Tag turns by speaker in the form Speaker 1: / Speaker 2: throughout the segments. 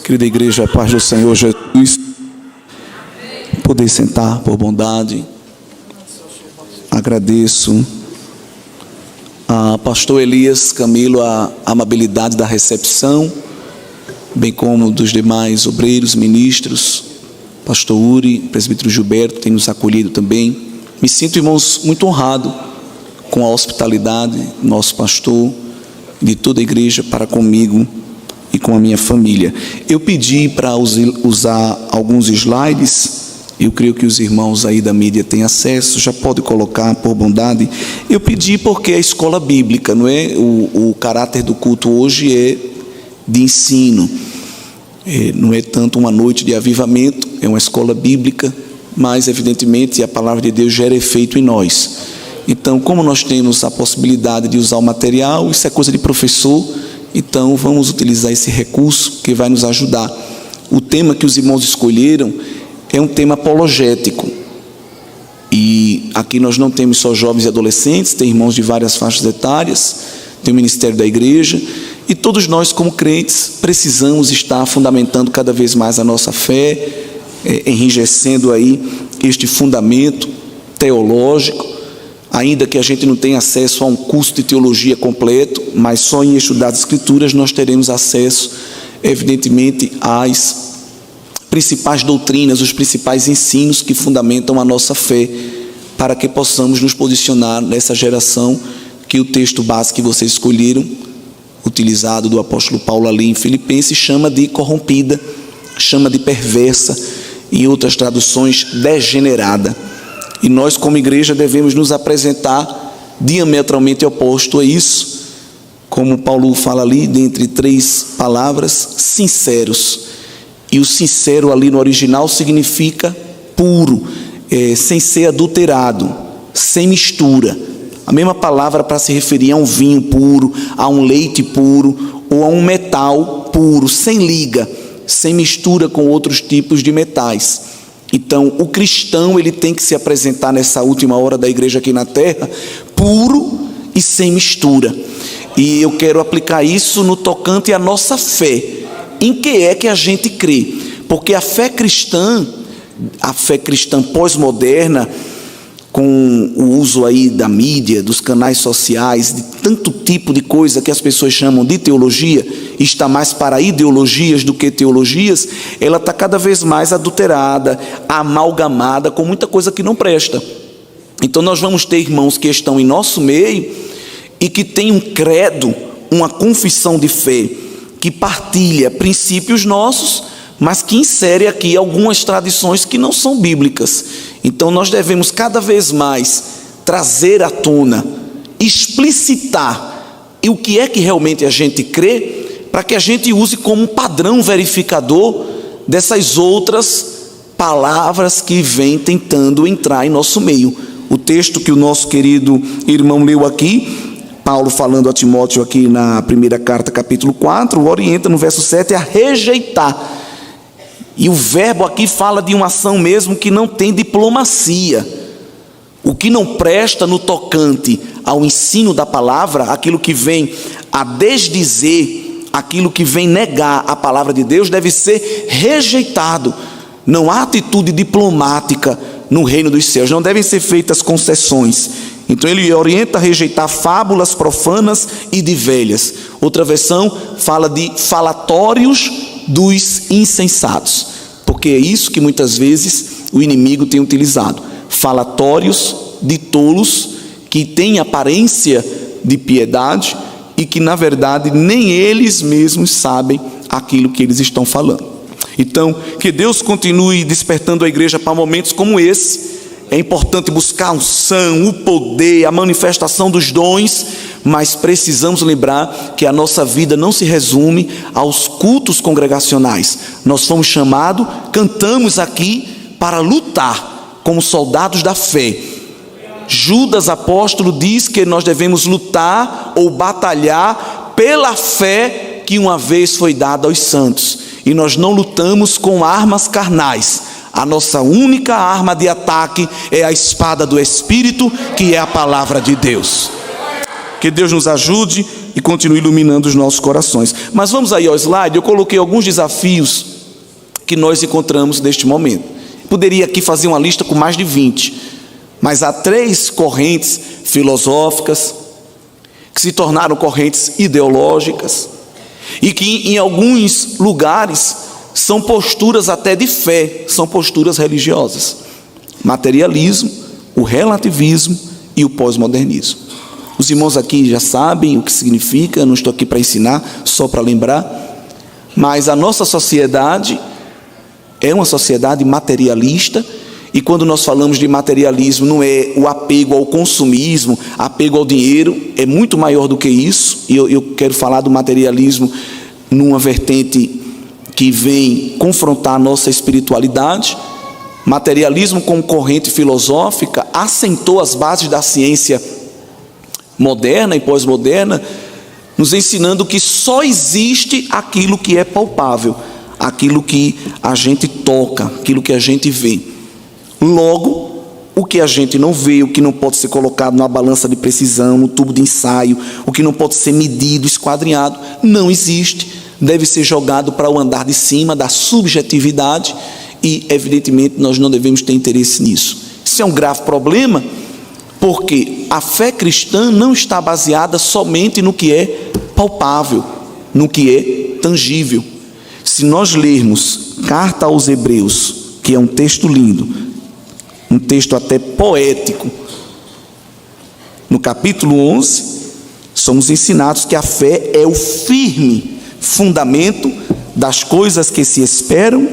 Speaker 1: Querida igreja, a paz do Senhor Jesus. Poder sentar por bondade. Agradeço a pastor Elias Camilo a amabilidade da recepção, bem como dos demais obreiros, ministros, pastor Uri, presbítero Gilberto, tem nos acolhido também. Me sinto, irmãos, muito honrado com a hospitalidade do nosso pastor, de toda a igreja para comigo e com a minha família. Eu pedi para usar alguns slides, eu creio que os irmãos aí da mídia têm acesso, já pode colocar por bondade. Eu pedi porque a escola bíblica, não é? O caráter do culto hoje é de ensino, não é tanto uma noite de avivamento, é uma escola bíblica, mas evidentemente a palavra de Deus gera efeito em nós. Então, como nós temos a possibilidade de usar o material, isso é coisa de professor, então vamos utilizar esse recurso que vai nos ajudar. O tema que os irmãos escolheram é um tema apologético, e aqui nós não temos só jovens e adolescentes, tem irmãos de várias faixas etárias, tem o ministério da igreja, e todos nós como crentes precisamos estar fundamentando cada vez mais a nossa fé, enrijecendo aí este fundamento teológico, ainda que a gente não tenha acesso a um curso de teologia completo, mas só em estudar as escrituras nós teremos acesso, evidentemente, às principais doutrinas, os principais ensinos que fundamentam a nossa fé, para que possamos nos posicionar nessa geração que o texto básico que vocês escolheram, utilizado do apóstolo Paulo ali em Filipenses, chama de corrompida, chama de perversa, em outras traduções, degenerada. E nós, como igreja, devemos nos apresentar diametralmente oposto a isso, como Paulo fala ali, dentre três palavras, sinceros. E o sincero ali no original significa puro, sem ser adulterado, sem mistura. A mesma palavra para se referir a um vinho puro, a um leite puro, ou a um metal puro, sem liga, sem mistura com outros tipos de metais. Então, o cristão, ele tem que se apresentar nessa última hora da igreja aqui na terra, puro e sem mistura. E eu quero aplicar isso no tocante à nossa fé. Em que é que a gente crê? Porque a fé cristã pós-moderna, com o uso aí da mídia, dos canais sociais, de tanto tipo de coisa que as pessoas chamam de teologia, está mais para ideologias do que teologias, ela está cada vez mais adulterada, amalgamada com muita coisa que não presta. Então nós vamos ter irmãos que estão em nosso meio e que têm um credo, uma confissão de fé, que partilha princípios nossos, mas que insere aqui algumas tradições que não são bíblicas. Então nós devemos cada vez mais trazer à tona, explicitar o que é que realmente a gente crê, para que a gente use como um padrão verificador dessas outras palavras que vêm tentando entrar em nosso meio. O texto que o nosso querido irmão leu aqui, Paulo falando a Timóteo aqui na primeira carta, capítulo 4, orienta no verso 7 a rejeitar. E o verbo aqui fala de uma ação mesmo que não tem diplomacia. O que não presta no tocante ao ensino da palavra, aquilo que vem a desdizer, aquilo que vem negar a palavra de Deus, deve ser rejeitado. Não há atitude diplomática no reino dos céus, não devem ser feitas concessões. Então ele orienta a rejeitar fábulas profanas e de velhas. Outra versão fala de falatórios dos insensatos, porque é isso que muitas vezes o inimigo tem utilizado. Falatórios de tolos que têm aparência de piedade e que na verdade nem eles mesmos sabem aquilo que eles estão falando. Então, que Deus continue despertando a igreja para momentos como esse. É importante buscar a unção, o poder, a manifestação dos dons, mas precisamos lembrar que a nossa vida não se resume aos cultos congregacionais. Nós fomos chamados, cantamos aqui para lutar como soldados da fé. Judas apóstolo diz que nós devemos lutar ou batalhar pela fé que uma vez foi dada aos santos. E nós não lutamos com armas carnais. A nossa única arma de ataque é a espada do Espírito, que é a palavra de Deus. Que Deus nos ajude e continue iluminando os nossos corações. Mas vamos aí ao slide. Eu coloquei alguns desafios que nós encontramos neste momento. Poderia aqui fazer uma lista com mais de 20, mas há 3 correntes filosóficas que se tornaram correntes ideológicas e que em alguns lugares são posturas até de fé, são posturas religiosas: materialismo, o relativismo e o pós-modernismo. Os irmãos aqui já sabem o que significa, eu não estou aqui para ensinar, só para lembrar, mas a nossa sociedade é uma sociedade materialista, e quando nós falamos de materialismo, não é o apego ao consumismo, apego ao dinheiro, é muito maior do que isso, e eu quero falar do materialismo numa vertente que vem confrontar a nossa espiritualidade. Materialismo como corrente filosófica assentou as bases da ciência moderna e pós-moderna, nos ensinando que só existe aquilo que é palpável, aquilo que a gente toca, aquilo que a gente vê. Logo, o que a gente não vê, o que não pode ser colocado numa balança de precisão, no tubo de ensaio, o que não pode ser medido, esquadrinhado, não existe, deve ser jogado para o andar de cima da subjetividade, e evidentemente nós não devemos ter interesse nisso. Isso é um grave problema, porque a fé cristã não está baseada somente no que é palpável, no que é tangível. Se nós lermos Carta aos Hebreus, que é um texto lindo, um texto até poético, no capítulo 11, somos ensinados que a fé é o firme fundamento das coisas que se esperam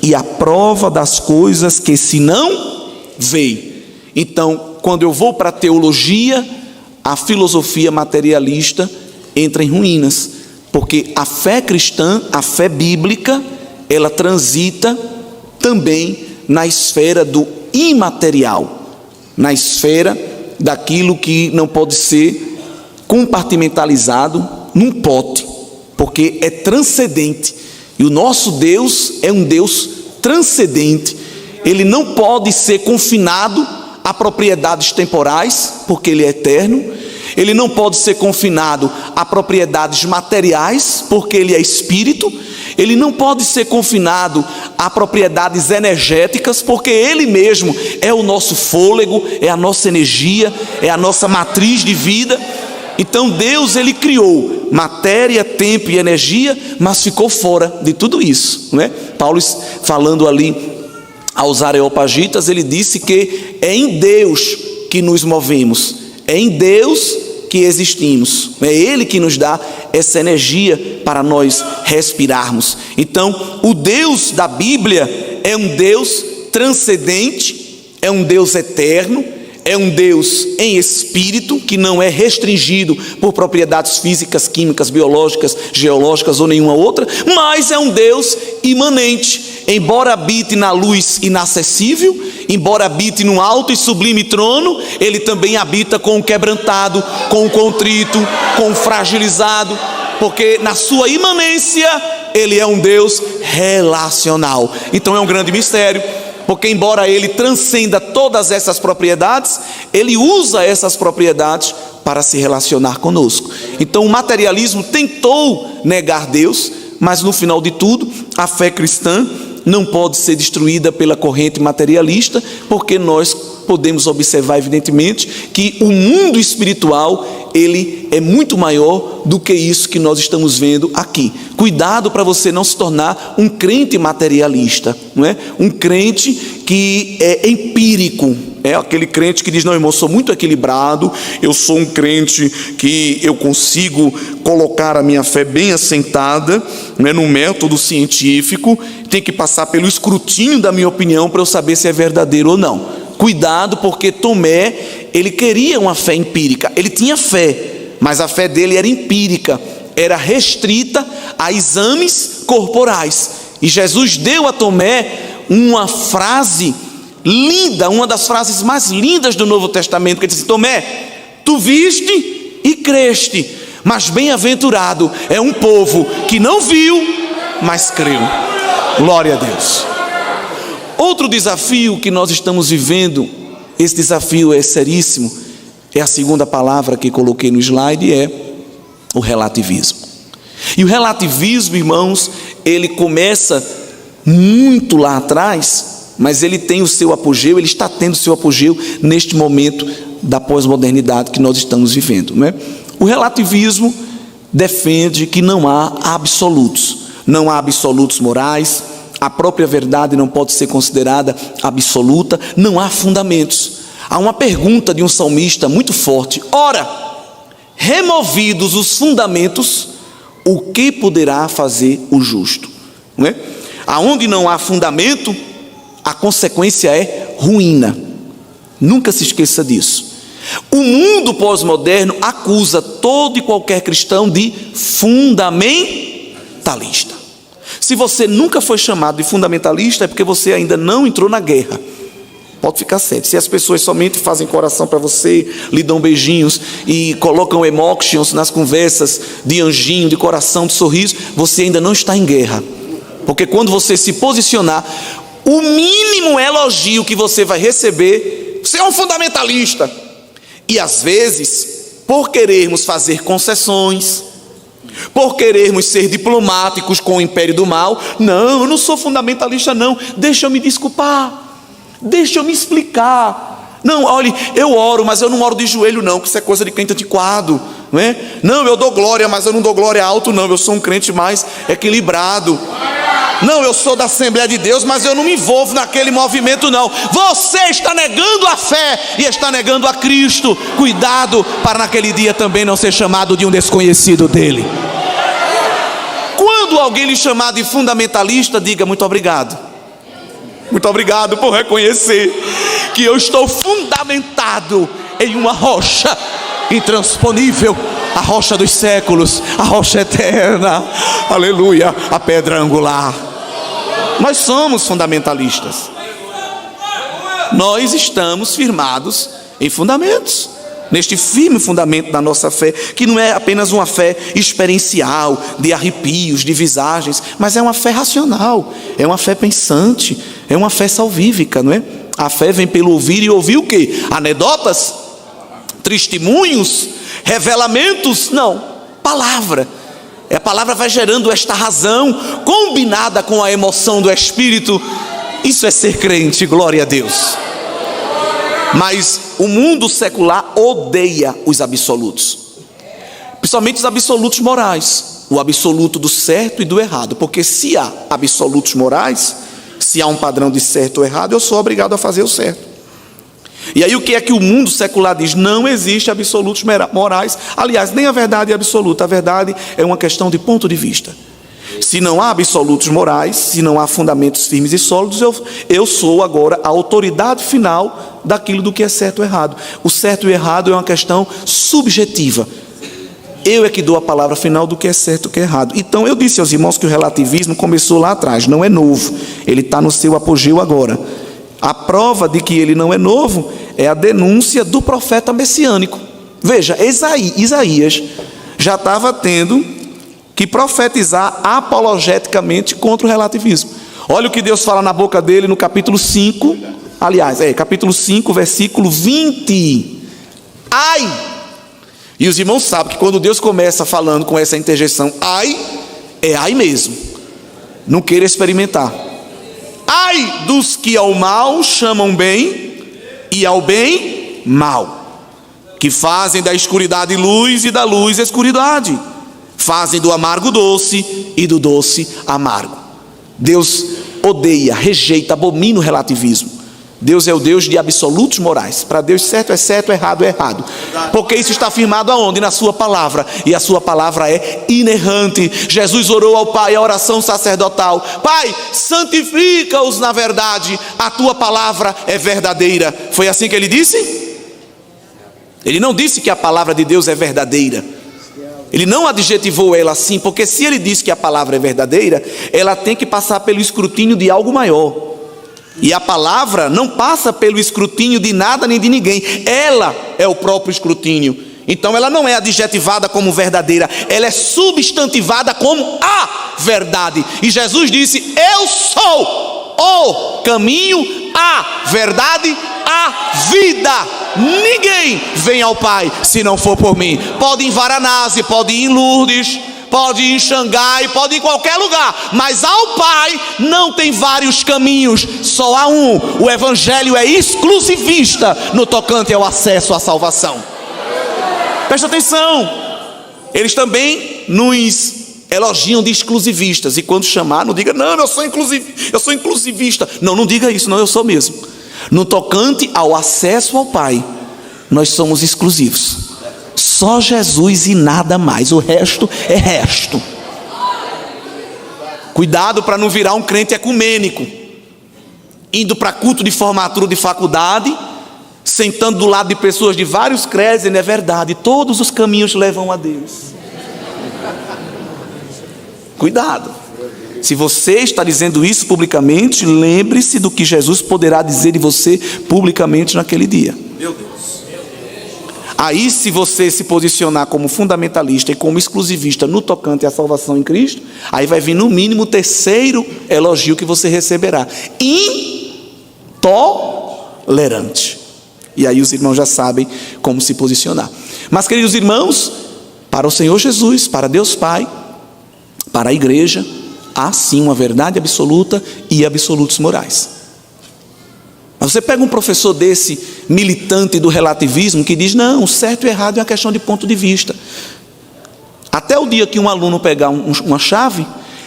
Speaker 1: e a prova das coisas que se não veem. Então, quando eu vou para a teologia, a filosofia materialista entra em ruínas, porque a fé cristã, a fé bíblica, ela transita também na esfera do imaterial, na esfera daquilo que não pode ser compartimentalizado num pote, porque é transcendente, e o nosso Deus é um Deus transcendente. Ele não pode ser confinado a propriedades temporais, porque Ele é eterno. Ele não pode ser confinado a propriedades materiais, porque Ele é espírito. Ele não pode ser confinado a propriedades energéticas, porque Ele mesmo é o nosso fôlego, é a nossa energia, é a nossa matriz de vida. Então Deus, Ele criou matéria, tempo e energia, mas ficou fora de tudo isso, não é? Paulo, falando ali aos Areopagitas, ele disse que é em Deus que nos movemos, é em Deus que existimos, é Ele que nos dá essa energia para nós respirarmos. Então, o Deus da Bíblia é um Deus transcendente, é um Deus eterno, é um Deus em espírito, que não é restringido por propriedades físicas, químicas, biológicas, geológicas ou nenhuma outra, mas é um Deus imanente. Embora habite na luz inacessível, embora habite num alto e sublime trono, Ele também habita com o quebrantado, com o contrito, com o fragilizado, porque na sua imanência Ele é um Deus relacional. Então é um grande mistério, porque embora Ele transcenda todas essas propriedades, Ele usa essas propriedades para se relacionar conosco. Então o materialismo tentou negar Deus, mas no final de tudo, a fé cristã não pode ser destruída pela corrente materialista, porque nós podemos observar evidentemente que o mundo espiritual, ele é muito maior do que isso que nós estamos vendo aqui. Cuidado para você não se tornar um crente materialista, não é? Um crente que é empírico, é aquele crente que diz: não, irmão, eu sou muito equilibrado, eu sou um crente que eu consigo colocar a minha fé bem assentada, né, no método científico, tem que passar pelo escrutínio da minha opinião para eu saber se é verdadeiro ou não. Cuidado, porque Tomé, ele queria uma fé empírica, ele tinha fé, mas a fé dele era empírica, era restrita a exames corporais. E Jesus deu a Tomé uma frase linda, uma das frases mais lindas do Novo Testamento, que ele disse: Tomé, tu viste e creste, mas bem-aventurado é um povo que não viu, mas creu. Glória a Deus. Outro desafio que nós estamos vivendo, esse desafio é seríssimo, É a segunda palavra que coloquei no slide, é o relativismo. E o relativismo, irmãos, ele começa muito lá atrás, mas ele tem o seu apogeu, ele está tendo o seu apogeu neste momento da pós-modernidade que nós estamos vivendo, não é? O relativismo defende que não há absolutos, não há absolutos morais, a própria verdade não pode ser considerada absoluta, não há fundamentos. Há uma pergunta de um salmista muito forte: ora, removidos os fundamentos, o que poderá fazer o justo? Não é? Aonde não há fundamento, a consequência é ruína. Nunca se esqueça disso. O mundo pós-moderno acusa todo e qualquer cristão de fundamentalista. Se você nunca foi chamado de fundamentalista, é porque você ainda não entrou na guerra. Pode ficar sério. Se as pessoas somente fazem coração para você, lhe dão beijinhos e colocam emotions nas conversas de anjinho, de coração, de sorriso, você ainda não está em guerra. Porque quando você se posicionar, o mínimo elogio que você vai receber: você é um fundamentalista. E às vezes, por querermos fazer concessões, por querermos ser diplomáticos com o império do mal, não, eu não sou fundamentalista não, deixa eu me desculpar, deixa eu me explicar. Não, olhe, eu oro, mas eu não oro de joelho não, porque isso é coisa de crente antiquado, não é? Não, eu dou glória, mas eu não dou glória alto não, eu sou um crente mais equilibrado. Não, eu sou da Assembleia de Deus, mas eu não me envolvo naquele movimento não. Você está negando a fé e está negando a Cristo. Cuidado para naquele dia também não ser chamado de um desconhecido dele. Quando alguém lhe chamar de fundamentalista, diga: muito obrigado. Muito obrigado por reconhecer que eu estou fundamentado em uma rocha intransponível, a rocha dos séculos, a rocha eterna, aleluia, a pedra angular. Nós somos fundamentalistas. Nós estamos firmados em fundamentos, neste firme fundamento da nossa fé, que não é apenas uma fé experiencial, de arrepios, de visagens, mas é uma fé racional, é uma fé pensante, é uma fé salvífica, não é? A fé vem pelo ouvir, e ouvir o quê? Anedotas? Testemunhos? Revelamentos? Não, palavra. A palavra vai gerando esta razão, combinada com a emoção do Espírito. Isso é ser crente, glória a Deus. Mas o mundo secular odeia os absolutos, principalmente os absolutos morais, o absoluto do certo e do errado. Porque se há absolutos morais, se há um padrão de certo ou errado, eu sou obrigado a fazer o certo. E aí o que é que o mundo secular diz? Não existe absolutos morais. Aliás, nem a verdade é absoluta. A verdade é uma questão de ponto de vista. Se não há absolutos morais, se não há fundamentos firmes e sólidos, eu sou agora a autoridade final daquilo do que é certo ou errado. O certo e o errado é uma questão subjetiva. Eu é que dou a palavra final do que é certo e o que é errado. Então eu disse aos irmãos que o relativismo começou lá atrás, não é novo. Ele está no seu apogeu agora. A prova de que ele não é novo é a denúncia do profeta messiânico. Veja, Isaías já estava tendo que profetizar apologeticamente contra o relativismo. Olha o que Deus fala na boca dele no capítulo 5, capítulo 5, versículo 20. Ai! E os irmãos sabem que quando Deus começa falando com essa interjeição, ai, é ai mesmo. Não queira experimentar. Ai dos que ao mal chamam bem, e ao bem mal, que fazem da escuridade luz e da luz escuridade, fazem do amargo doce e do doce amargo. Deus odeia, rejeita, abomina o relativismo. Deus é o Deus de absolutos morais. Para Deus certo é certo, errado é errado. Porque isso está firmado aonde? Na sua palavra. E a sua palavra é inerrante. Jesus orou ao Pai, a oração sacerdotal: Pai, santifica-os na verdade, a tua palavra é verdadeira. Foi assim que ele disse? Ele não disse que a palavra de Deus é verdadeira. Ele não adjetivou ela assim, porque se ele disse que a palavra é verdadeira, ela tem que passar pelo escrutínio de algo maior. E a palavra não passa pelo escrutínio de nada nem de ninguém. Ela é o próprio escrutínio. Então ela não é adjetivada como verdadeira, ela é substantivada como a verdade. E Jesus disse: eu sou o caminho, a verdade, a vida. Ninguém vem ao Pai se não for por mim. Pode ir em Varanasi, pode ir em Lourdes, pode ir em Xangai, pode ir em qualquer lugar, mas ao Pai não tem vários caminhos, só há um. O Evangelho é exclusivista no tocante ao acesso à salvação. Presta atenção, eles também nos elogiam de exclusivistas, e quando chamar, não diga, não, eu sou inclusivista. Não diga isso, não, eu sou mesmo. No tocante ao acesso ao Pai, nós somos exclusivos. Só Jesus e nada mais, o resto é resto. Cuidado para não virar um crente ecumênico, indo para culto de formatura de faculdade, sentando do lado de pessoas de vários credos, e não é verdade, todos os caminhos levam a Deus. Cuidado. Se você está dizendo isso publicamente, lembre-se do que Jesus poderá dizer de você publicamente naquele dia. Meu Deus. Aí, se você se posicionar como fundamentalista e como exclusivista no tocante à salvação em Cristo, aí vai vir no mínimo o terceiro elogio que você receberá: intolerante. E aí os irmãos já sabem como se posicionar. Mas, queridos irmãos, para o Senhor Jesus, para Deus Pai, para a igreja, há sim uma verdade absoluta e absolutos morais. Mas você pega um professor desse, militante do relativismo, que diz, não, certo e errado é uma questão de ponto de vista. Até o dia que um aluno pegar uma chave,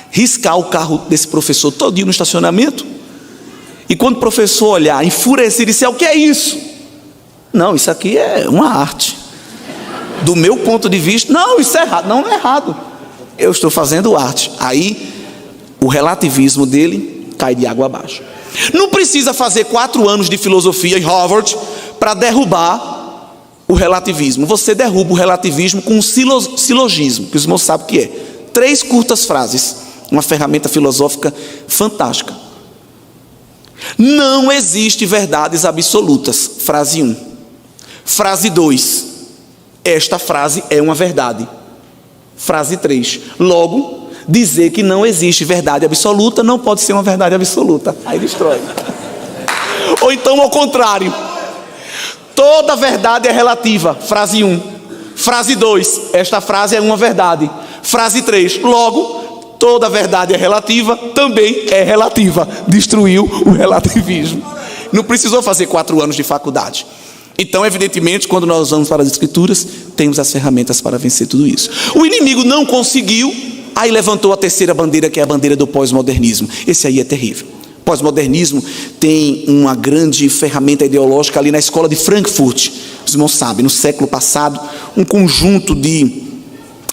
Speaker 1: riscar o carro desse professor todinho no estacionamento, e quando o professor olhar, enfurecer e disser, o que é isso? Não, isso aqui é uma arte. Do meu ponto de vista, não, isso é errado. Não é errado. Eu estou fazendo arte. Aí, o relativismo dele cai de água abaixo. Não precisa fazer 4 anos de filosofia em Harvard para derrubar o relativismo. Você derruba o relativismo com um silogismo, que os irmãos sabem o que é. 3 curtas frases, uma ferramenta filosófica fantástica. Não existe verdades absolutas. Frase 1. Frase 2. Esta frase é uma verdade. Frase 3. Logo, dizer que não existe verdade absoluta não pode ser uma verdade absoluta. Aí destrói. Ou então ao contrário, toda verdade é relativa. Frase 1. Frase 2, esta frase é uma verdade. Frase 3, logo, toda verdade é relativa, também é relativa. Destruiu o relativismo. Não precisou fazer 4 anos de faculdade. Então, evidentemente, quando nós vamos para as Escrituras, temos as ferramentas para vencer tudo isso. O inimigo não conseguiu, aí levantou a terceira bandeira, que é a bandeira do pós-modernismo. Esse aí é terrível. Pós-modernismo tem uma grande ferramenta ideológica ali na escola de Frankfurt. Os irmãos sabem, no século passado, um conjunto de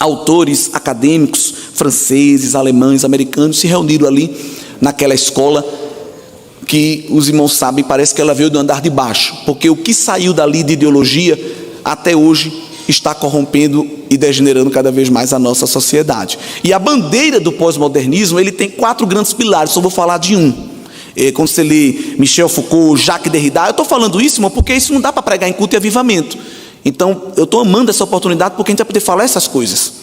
Speaker 1: autores acadêmicos, franceses, alemães, americanos, se reuniram ali naquela escola, que os irmãos sabem, parece que ela veio do andar de baixo, porque o que saiu dali de ideologia, até hoje, está corrompendo e degenerando cada vez mais a nossa sociedade. E a bandeira do pós-modernismo, ele tem 4 grandes pilares, só vou falar de um. Quando você lê Michel Foucault, Jacques Derrida, eu estou falando isso, irmão, porque isso não dá para pregar em culto e avivamento. Então, eu estou amando essa oportunidade, porque a gente vai poder falar essas coisas.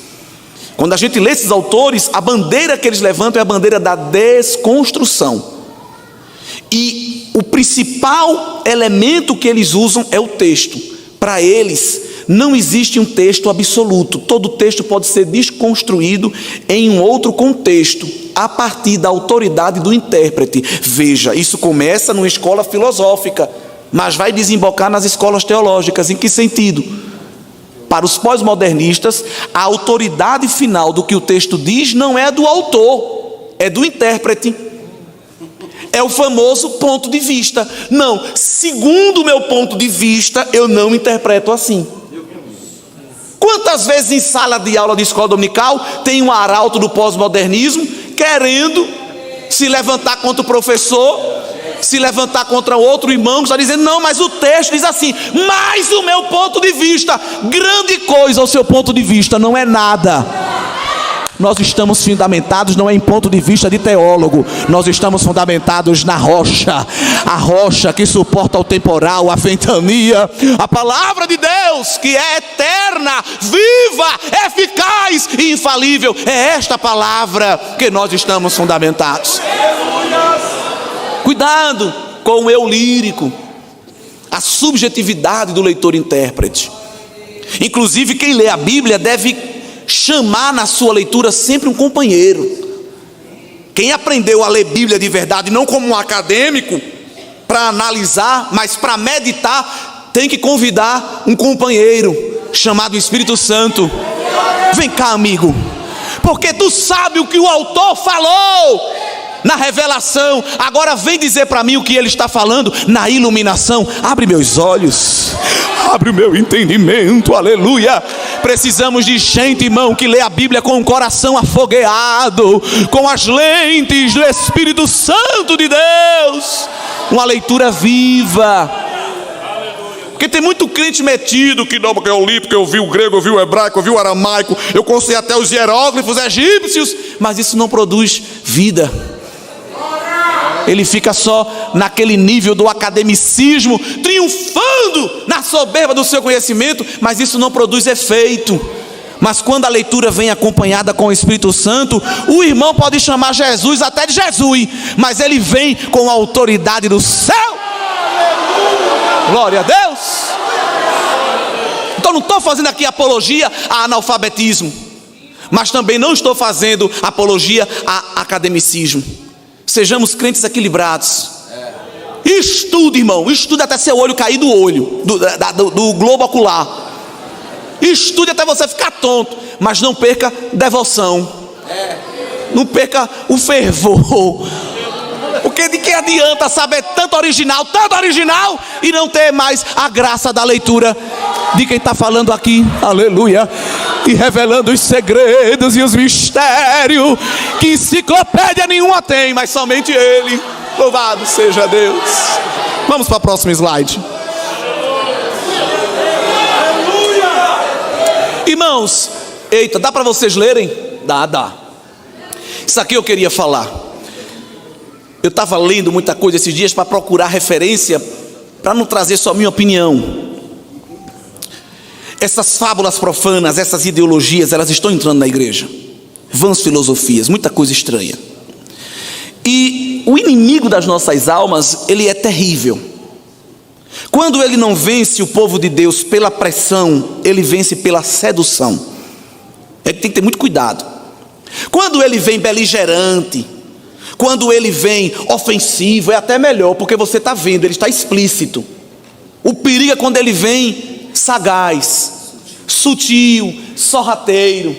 Speaker 1: Quando a gente lê esses autores, a bandeira que eles levantam é a bandeira da desconstrução. E o principal elemento que eles usam é o texto. Para eles, não existe um texto absoluto. Todo texto pode ser desconstruído em um outro contexto, a partir da autoridade do intérprete. Veja, isso começa numa escola filosófica, mas vai desembocar nas escolas teológicas. Em que sentido? Para os pós-modernistas, a autoridade final do que o texto diz não é do autor, é do intérprete. É o famoso ponto de vista. Não, segundo o meu ponto de vista, eu não interpreto assim. Quantas vezes em sala de aula de escola dominical tem um arauto do pós-modernismo querendo se levantar contra o professor, se levantar contra outro irmão que está dizendo, não, mas o texto diz assim, mas o meu ponto de vista, grande coisa o seu ponto de vista, não é nada. Nós estamos fundamentados não é em ponto de vista de teólogo, nós estamos fundamentados na rocha, a rocha que suporta o temporal, a ventania, a palavra de Deus que é eterna, viva, eficaz e infalível. É esta palavra que nós estamos fundamentados. Cuidado com o eu lírico. a subjetividade do leitor-intérprete. Inclusive, quem lê a Bíblia deve chamar na sua leitura sempre um companheiro. Quem aprendeu a ler Bíblia de verdade, não como um acadêmico, para analisar, mas para meditar, tem que convidar um companheiro, chamado Espírito Santo. Vem cá, amigo, porque tu sabe o que o autor falou na revelação, agora vem dizer para mim o que ele está falando na iluminação. Abre meus olhos, abre o meu entendimento, aleluia. Precisamos de gente, irmão, que lê a Bíblia com o coração afogueado, com as lentes do Espírito Santo de Deus, uma leitura viva. Porque tem muito crente metido que não, porque eu li, porque eu vi o grego, eu vi o hebraico, eu vi o aramaico, eu conheci até os hieróglifos egípcios, mas isso não produz vida. Ele fica só naquele nível do academicismo, triunfando na soberba do seu conhecimento, mas isso não produz efeito. Mas quando a leitura vem acompanhada com o Espírito Santo, o irmão pode chamar Jesus até de Jesus, mas ele vem com a autoridade do céu. Glória a Deus. Então não estou fazendo aqui apologia a analfabetismo, mas também não estou fazendo apologia a academicismo. Sejamos crentes equilibrados. Estude, irmão, estude até seu olho cair do olho, do globo ocular. Estude até você ficar tonto, mas não perca devoção, não perca o fervor. Porque de que adianta saber tanto original, e não ter mais a graça da leitura de quem está falando aqui, aleluia, e revelando os segredos e os mistérios que enciclopédia nenhuma tem, mas somente Ele. Louvado seja Deus. Vamos para o próximo slide. Irmãos, eita, dá para vocês lerem? Dá. Isso aqui eu queria falar. Eu estava lendo muita coisa esses dias para procurar referência, para não trazer só minha opinião. Essas fábulas profanas, essas ideologias, elas estão entrando na igreja. Vãs filosofias, muita coisa estranha. E o inimigo das nossas almas, ele é terrível. Quando ele não vence o povo de Deus pela pressão, ele vence pela sedução. É que tem que ter muito cuidado. Quando ele vem beligerante, quando ele vem ofensivo, é até melhor, porque você está vendo, ele está explícito. O perigo é quando ele vem sagaz, sutil, sorrateiro.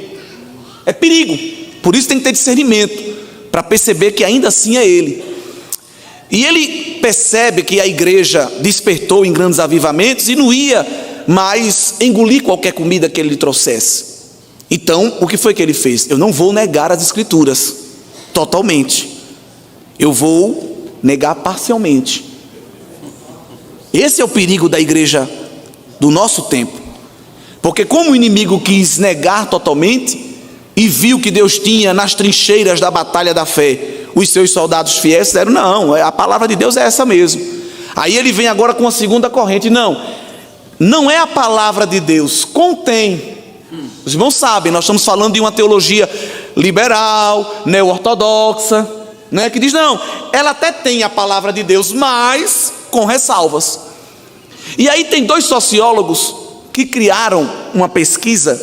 Speaker 1: É perigo. Por isso tem que ter discernimento, para perceber que ainda assim é ele. E ele percebe que a igreja despertou em grandes avivamentos e não ia mais engolir qualquer comida que ele lhe trouxesse. Então, o que foi que ele fez? Eu não vou negar as escrituras totalmente, eu vou negar parcialmente. Esse é o perigo da igreja do nosso tempo. Porque como o inimigo quis negar totalmente e viu que Deus tinha nas trincheiras da batalha da fé os seus soldados fiéis, disseram, não, a palavra de Deus é essa mesmo. Aí ele vem agora com a segunda corrente, não é a palavra de Deus, contém. Os irmãos sabem, nós estamos falando de uma teologia liberal, neo-ortodoxa, né, que diz, não, ela até tem a palavra de Deus, mas com ressalvas. E aí tem dois sociólogos que criaram uma pesquisa,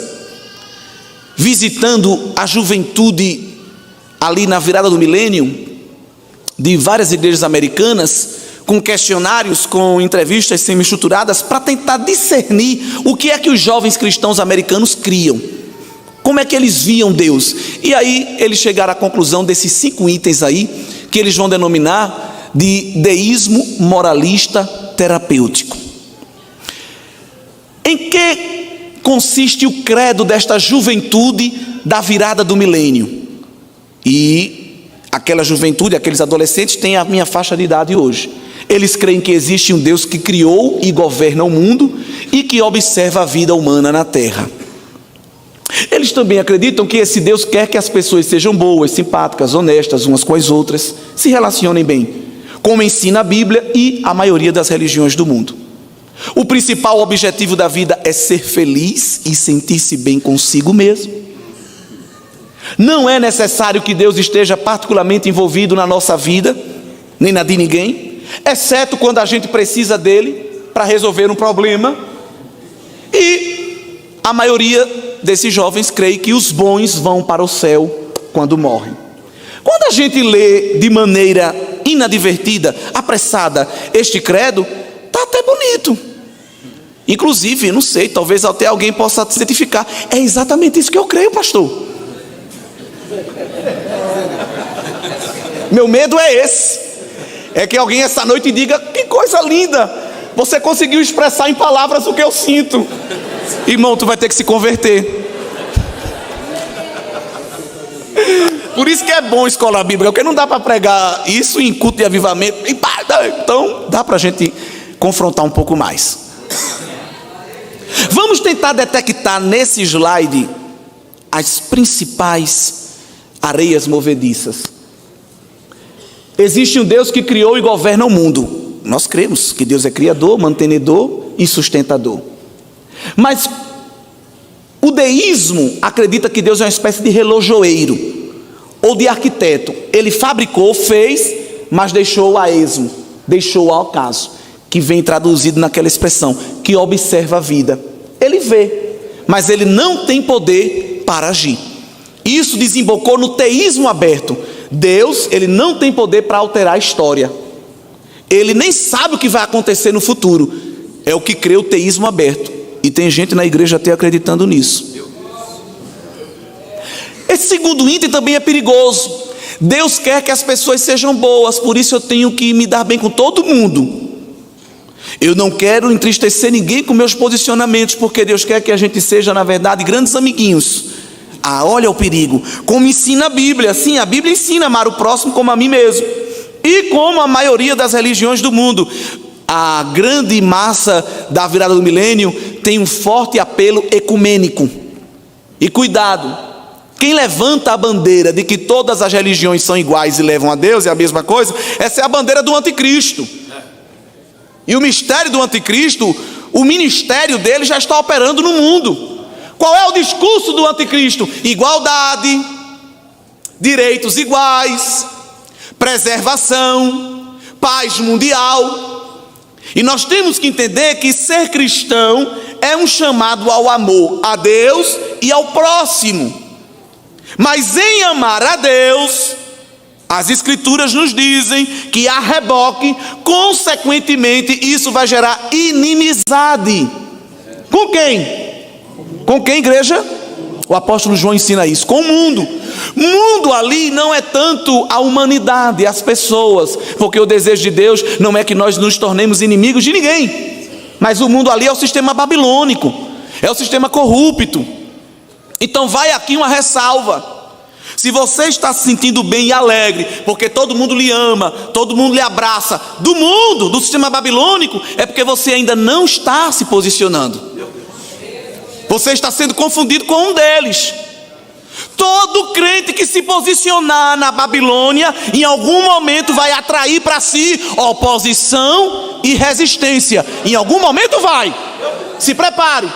Speaker 1: visitando a juventude ali na virada do milênio, de várias igrejas americanas, com questionários, com entrevistas semi-estruturadas, para tentar discernir o que é que os jovens cristãos americanos criam, como é que eles viam Deus. E aí eles chegaram à conclusão desses 5 itens aí, que eles vão denominar de deísmo moralista terapêutico. Em que consiste o credo desta juventude da virada do milênio? E aquela juventude, aqueles adolescentes têm a minha faixa de idade hoje. Eles creem que existe um Deus que criou e governa o mundo e que observa a vida humana na terra. Eles também acreditam que esse Deus quer que as pessoas sejam boas, simpáticas, honestas umas com as outras, se relacionem bem, como ensina a Bíblia e a maioria das religiões do mundo. O principal objetivo da vida é ser feliz e sentir-se bem consigo mesmo. Não é necessário que Deus esteja particularmente envolvido na nossa vida, nem na de ninguém, exceto quando a gente precisa dele. para resolver um problema. E a maioria desses jovens crê que os bons vão para o céu quando morrem. Quando a gente lê de maneira inadvertida, apressada, este credo, está até bonito. Inclusive, não sei, talvez até alguém possa se identificar. É exatamente isso que eu creio, pastor. Meu medo é esse. É que alguém essa noite diga: que coisa linda, você conseguiu expressar em palavras o que eu sinto. Irmão, tu vai ter que se converter. Por isso que é bom escola bíblica, porque não dá para pregar isso em culto de avivamento. Então dá para a gente confrontar um pouco mais. Vamos tentar detectar nesse slide as principais areias movediças. Existe um Deus que criou e governa o mundo. Nós cremos que Deus é criador, mantenedor e sustentador. Mas o deísmo acredita que Deus é uma espécie de relojoeiro ou de arquiteto. Ele fabricou, fez, mas deixou a esmo, deixou ao acaso, que vem traduzido naquela expressão, que observa a vida. Ele vê, mas ele não tem poder para agir. Isso desembocou no teísmo aberto. Deus, ele não tem poder para alterar a história. Ele nem sabe o que vai acontecer no futuro. É o que crê o teísmo aberto. E tem gente na igreja até acreditando nisso. Esse segundo item também é perigoso. Deus quer que as pessoas sejam boas, por isso eu tenho que me dar bem com todo mundo. Eu não quero entristecer ninguém com meus posicionamentos, porque Deus quer que a gente seja, na verdade, grandes amiguinhos. Ah, olha o perigo. Como ensina a Bíblia. Sim, a Bíblia ensina a amar o próximo como a mim mesmo. E como a maioria das religiões do mundo, a grande massa da virada do milênio tem um forte apelo ecumênico. E cuidado, quem levanta a bandeira de que todas as religiões são iguais e levam a Deus, é a mesma coisa, essa é a bandeira do anticristo. E o mistério do anticristo, o ministério dele já está operando no mundo. Qual é o discurso do anticristo? Igualdade, direitos iguais, preservação, paz mundial. E nós temos que entender que ser cristão é um chamado ao amor a Deus e ao próximo. Mas em amar a Deus, as escrituras nos dizem que a reboque, consequentemente, isso vai gerar inimizade. Com quem? Com quem, igreja? O apóstolo João ensina isso. Com o mundo. Mundo ali não é tanto a humanidade, as pessoas, porque o desejo de Deus não é que nós nos tornemos inimigos de ninguém. Mas o mundo ali é o sistema babilônico, é o sistema corrupto. Então vai aqui uma ressalva. Se você está se sentindo bem e alegre, porque todo mundo lhe ama, todo mundo lhe abraça, do mundo, do sistema babilônico, é porque você ainda não está se posicionando. Você está sendo confundido com um deles. Todo crente que se posicionar na Babilônia, em algum momento vai atrair para si oposição e resistência. Em algum momento vai. Se prepare.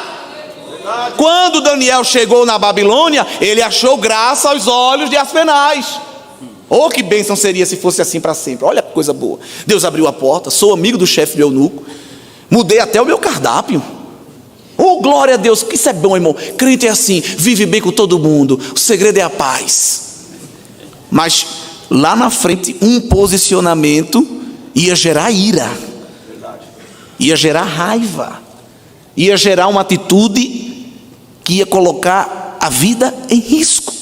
Speaker 1: Quando Daniel chegou na Babilônia, ele achou graça aos olhos de Aspenaz. Oh, que bênção seria se fosse assim para sempre. Olha que coisa boa. Deus abriu a porta, sou amigo do chefe do eunuco, mudei até o meu cardápio. Oh, glória a Deus, que isso é bom, irmão. Crente é assim, vive bem com todo mundo. O segredo é a paz. Mas lá na frente, um posicionamento ia gerar ira, ia gerar raiva, ia gerar uma atitude que ia colocar a vida em risco.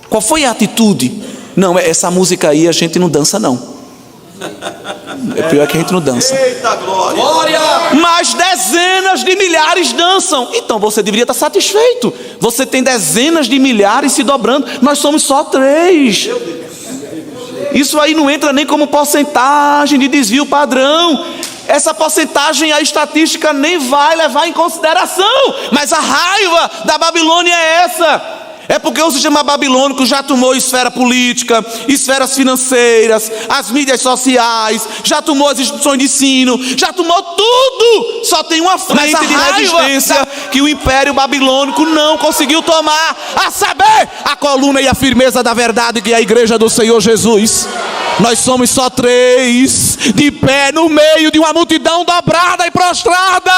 Speaker 1: Qual foi a atitude? Não, essa música aí a gente não dança não. É pior que a gente não dança.
Speaker 2: Eita glória!
Speaker 1: Mas dezenas de milhares dançam. Então você deveria estar satisfeito. Você tem dezenas de milhares se dobrando. Nós somos só 3. Isso aí não entra nem como porcentagem de desvio padrão. Essa porcentagem a estatística nem vai levar em consideração. Mas a raiva da Babilônia é essa. É porque o sistema babilônico já tomou esfera política, esferas financeiras, as mídias sociais, já tomou as instituições de ensino, já tomou tudo. Só tem uma frente de resistência que o império babilônico não conseguiu tomar, a saber, a coluna e a firmeza da verdade, que é a igreja do Senhor Jesus. Nós somos só 3 de pé no meio de uma multidão dobrada e prostrada,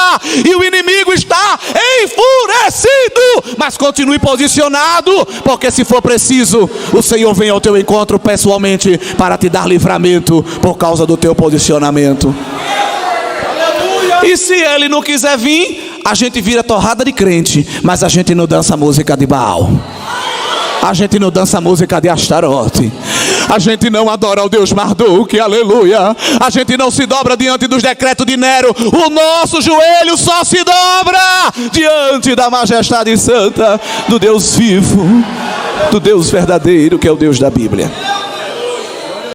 Speaker 1: e o inimigo está enfurecido. Mas continue posicionado, porque se for preciso, o Senhor vem ao teu encontro pessoalmente para te dar livramento por causa do teu posicionamento. E se ele não quiser vir, a gente vira torrada de crente, mas a gente não dança música de Baal, a gente não dança música de Astarote, a gente não adora o Deus Marduk, aleluia. A gente não se dobra diante dos decretos de Nero. O nosso joelho só se dobra diante da majestade santa do Deus vivo, do Deus verdadeiro, que é o Deus da Bíblia.